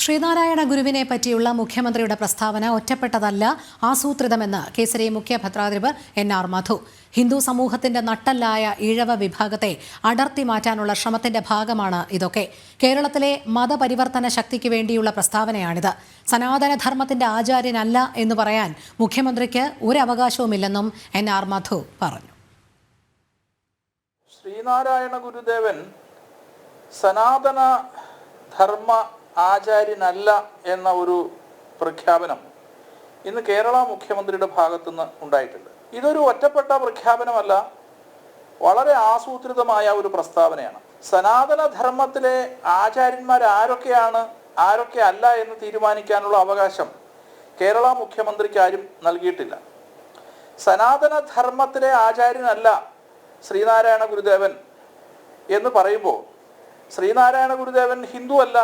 ശ്രീനാരായണ ഗുരുവിനെ പറ്റിയുള്ള മുഖ്യമന്ത്രിയുടെ പ്രസ്താവന ഒറ്റപ്പെട്ടതല്ല, ആസൂത്രിതമെന്ന് കേസരി മുഖ്യ പത്രാധിപർ NR മധു. ഹിന്ദു സമൂഹത്തിന്റെ നട്ടെല്ലായ ഈഴവ വിഭാഗത്തെ അടർത്തി മാറ്റാനുള്ള ശ്രമത്തിന്റെ ഭാഗമാണ് ഇതൊക്കെ. കേരളത്തിലെ മതപരിവർത്തന ശക്തിക്ക് വേണ്ടിയുള്ള പ്രസ്താവനയാണിത്. സനാതനധർമ്മത്തിന്റെ ആചാര്യനല്ല എന്ന് പറയാൻ മുഖ്യമന്ത്രിക്ക് ഒരു അവകാശവുമില്ലെന്നും NR മധു പറഞ്ഞു. ശ്രീനാരായണ ഗുരുദേവൻ സനാതന ധർമ്മ ആചാര്യനല്ല എന്ന ഒരു പ്രഖ്യാപനം ഇന്ന് കേരള മുഖ്യമന്ത്രിയുടെ ഭാഗത്തുനിന്ന് ഉണ്ടായിട്ടുണ്ട്. ഇതൊരു ഒറ്റപ്പെട്ട പ്രഖ്യാപനമല്ല, വളരെ ആസൂത്രിതമായ ഒരു പ്രസ്താവനയാണ്. സനാതന ധർമ്മത്തിലെ ആചാര്യന്മാർ ആരൊക്കെയാണ്, ആരൊക്കെ അല്ല എന്ന് തീരുമാനിക്കാനുള്ള അവകാശം കേരള മുഖ്യമന്ത്രിക്ക് ആരും നൽകിയിട്ടില്ല. സനാതന ധർമ്മത്തിലെ ആചാര്യനല്ല ശ്രീനാരായണ ഗുരുദേവൻ എന്ന് പറയുമ്പോൾ ശ്രീനാരായണ ഗുരുദേവൻ ഹിന്ദു അല്ല,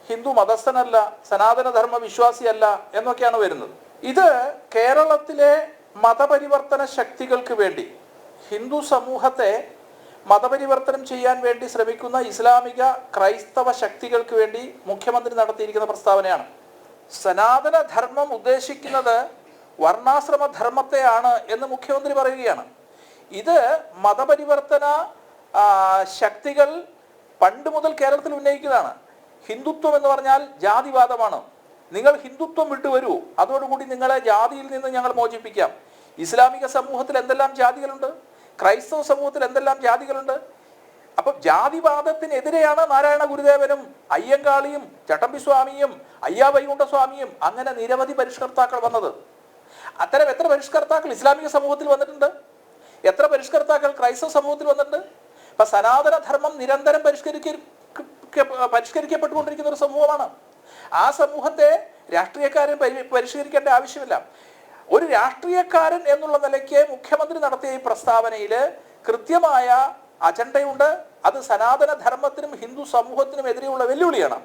ഹിന്ദു മതസ്ഥനല്ല, സനാതനധർമ്മ വിശ്വാസിയല്ല എന്നൊക്കെയാണ് വരുന്നത്. ഇത് കേരളത്തിലെ മതപരിവർത്തന ശക്തികൾക്ക് വേണ്ടി, ഹിന്ദു സമൂഹത്തെ മതപരിവർത്തനം ചെയ്യാൻ വേണ്ടി ശ്രമിക്കുന്ന ഇസ്ലാമിക ക്രൈസ്തവ ശക്തികൾക്ക് വേണ്ടി മുഖ്യമന്ത്രി നടത്തിയിരിക്കുന്ന പ്രസ്താവനയാണ്. സനാതനധർമ്മം ഉദ്ദേശിക്കുന്നത് വർണ്ണാശ്രമ ധർമ്മത്തെയാണ് എന്ന് മുഖ്യമന്ത്രി പറയുകയാണ്. ഇത് മതപരിവർത്തന ശക്തികൾ പണ്ട് മുതൽ കേരളത്തിൽ ഉന്നയിക്കുന്നതാണ്. ഹിന്ദുത്വം എന്ന് പറഞ്ഞാൽ ജാതിവാദമാണ്. നിങ്ങൾ ഹിന്ദുത്വം വിട്ടുവരൂ, അതോടുകൂടി നിങ്ങളെ ജാതിയിൽ നിന്ന് ഞങ്ങൾ മോചിപ്പിക്കാം. ഇസ്ലാമിക സമൂഹത്തിൽ എന്തെല്ലാം ജാതികളുണ്ട്, ക്രൈസ്തവ സമൂഹത്തിൽ എന്തെല്ലാം ജാതികളുണ്ട്. അപ്പം ജാതിവാദത്തിനെതിരെയാണ് നാരായണ ഗുരുദേവനും അയ്യങ്കാളിയും ചട്ടമ്പിസ്വാമിയും അയ്യാവൈകുണ്ഠസ്വാമിയും അങ്ങനെ നിരവധി പരിഷ്കർത്താക്കൾ വന്നത്. അത്തരം എത്ര പരിഷ്കർത്താക്കൾ ഇസ്ലാമിക സമൂഹത്തിൽ വന്നിട്ടുണ്ട്, എത്ര പരിഷ്കർത്താക്കൾ ക്രൈസ്തവ സമൂഹത്തിൽ വന്നിട്ടുണ്ട്. അപ്പൊ സനാതനധർമ്മം നിരന്തരം പരിഷ്കരിക്കപ്പെട്ടുകൊണ്ടിരിക്കുന്ന ഒരു സമൂഹമാണ്. ആ സമൂഹത്തെ രാഷ്ട്രീയക്കാരൻ പരിഷ്കരിക്കേണ്ട ആവശ്യമില്ല. ഒരു രാഷ്ട്രീയക്കാരൻ എന്നുള്ള നിലയ്ക്ക് മുഖ്യമന്ത്രി നടത്തിയ ഈ പ്രസ്താവനയിൽ കൃത്യമായ അജണ്ടയുണ്ട്. അത് സനാതനധർമ്മത്തിനും ഹിന്ദു സമൂഹത്തിനും എതിരെയുള്ള വെല്ലുവിളിയാണ്.